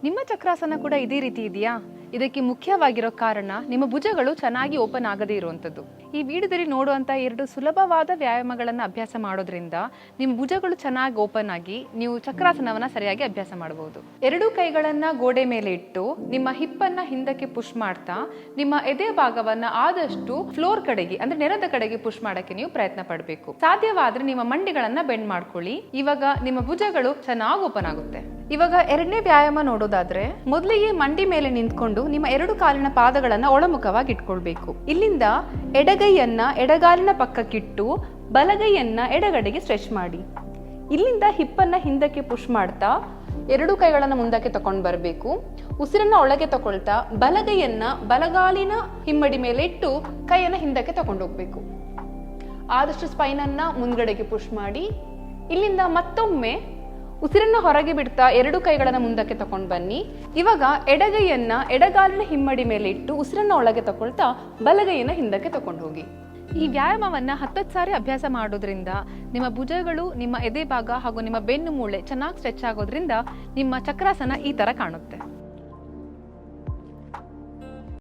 ನಿಮ್ಮ ಚಕ್ರಾಸನ ಕೂಡ ಇದೇ ರೀತಿ ಇದೆಯಾ? ಇದಕ್ಕೆ ಮುಖ್ಯವಾಗಿರೋ ಕಾರಣ ನಿಮ್ಮ ಭುಜಗಳು ಚೆನ್ನಾಗಿ ಓಪನ್ ಆಗದೇ ಇರುವಂಥದ್ದು. ಈ ವಿಡಿಯೋದಲ್ಲಿ ನೋಡುವಂಥ 2 ಸುಲಭವಾದ ವ್ಯಾಯಾಮಗಳನ್ನು ಅಭ್ಯಾಸ ಮಾಡೋದ್ರಿಂದ ನಿಮ್ಮ ಭುಜಗಳು ಚೆನ್ನಾಗಿ ಓಪನ್ ಆಗಿ ನೀವು ಚಕ್ರಾಸನವನ್ನು ಸರಿಯಾಗಿ ಅಭ್ಯಾಸ ಮಾಡಬಹುದು. 2 ಕೈಗಳನ್ನು ಗೋಡೆ ಮೇಲೆ ಇಟ್ಟು ನಿಮ್ಮ ಹಿಪ್ಪನ್ನು ಹಿಂದಕ್ಕೆ ಪುಷ್ ಮಾಡ್ತಾ ನಿಮ್ಮ ಎದೆ ಭಾಗವನ್ನು ಆದಷ್ಟು ಫ್ಲೋರ್ ಕಡೆಗೆ ಅಂದ್ರೆ ನೆಲದ ಕಡೆಗೆ ಪುಷ್ ಮಾಡೋಕ್ಕೆ ನೀವು ಪ್ರಯತ್ನ ಪಡಬೇಕು. ಸಾಧ್ಯವಾದ್ರೆ ನಿಮ್ಮ ಮಂಡಿಗಳನ್ನ ಬೆಂಡ್ ಮಾಡ್ಕೊಳ್ಳಿ. ಇವಾಗ ನಿಮ್ಮ ಭುಜಗಳು ಚೆನ್ನಾಗಿ ಓಪನ್ ಆಗುತ್ತೆ. ಇವಾಗ 2ನೇ ವ್ಯಾಯಾಮ ನೋಡೋದಾದ್ರೆ ಮೊದಲಿಗೆ ಮಂಡಿ ಮೇಲೆ ನಿಂತ್ಕೊಂಡು ನಿಮ್ಮ 2 ಕಾಲಿನ ಪಾದಗಳನ್ನ ಒಳಮುಖವಾಗಿ ಇಟ್ಕೊಳ್ಬೇಕು. ಇಲ್ಲಿಂದ ಎಡಗೈಯನ್ನ ಎಡಗಾಲಿನ ಪಕ್ಕಕ್ಕಿಟ್ಟು ಬಲಗೈಯನ್ನ ಎಡಗಡೆಗೆ ಸ್ಟ್ರೆಚ್ ಮಾಡಿ. ಇಲ್ಲಿಂದ ಹಿಪ್ಪನ್ನ ಹಿಂದಕ್ಕೆ ಪುಷ್ ಮಾಡ್ತಾ 2 ಕೈಗಳನ್ನ ಮುಂದಕ್ಕೆ ತಗೊಂಡು ಬರಬೇಕು. ಉಸಿರನ್ನ ಒಳಗೆ ತಗೊಳ್ತಾ ಬಲಗೈಯನ್ನ ಬಲಗಾಲಿನ ಹಿಮ್ಮಡಿ ಮೇಲೆ ಇಟ್ಟು ಕೈಯನ್ನ ಹಿಂದಕ್ಕೆ ತಗೊಂಡು ಹೋಗ್ಬೇಕು. ಆದಷ್ಟು ಸ್ಪೈನ್ ಅನ್ನ ಮುಂದ್ಗಡೆಗೆ ಪುಷ್ ಮಾಡಿ ಇಲ್ಲಿಂದ ಮತ್ತೊಮ್ಮೆ ಉಸಿರನ್ನ ಹೊರಗೆ ಬಿಡ್ತಾ 2 ಕೈಗಳನ್ನ ಮುಂದಕ್ಕೆ ತಗೊಂಡು ಬನ್ನಿ. ಇವಾಗ ಎಡಗೈಯನ್ನ ಎಡಗಾಲಿನ ಹಿಮ್ಮಡಿ ಮೇಲೆ ಇಟ್ಟು ಉಸಿರನ್ನ ಒಳಗೆ ತಗೊಳ್ತಾ ಬಲಗೈಯನ್ನ ಹಿಂದಕ್ಕೆ ತಗೊಂಡು ಹೋಗಿ. ಈ ವ್ಯಾಯಾಮವನ್ನ 10 ಸಾರಿ ಅಭ್ಯಾಸ ಮಾಡೋದ್ರಿಂದ ನಿಮ್ಮ ಭುಜಗಳು, ನಿಮ್ಮ ಎದೆ ಭಾಗ ಹಾಗೂ ನಿಮ್ಮ ಬೆನ್ನು ಮೂಳೆ ಚೆನ್ನಾಗಿ ಸ್ಟ್ರೆಚ್ ಆಗೋದ್ರಿಂದ ನಿಮ್ಮ ಚಕ್ರಾಸನ ಈ ತರ ಕಾಣುತ್ತೆ.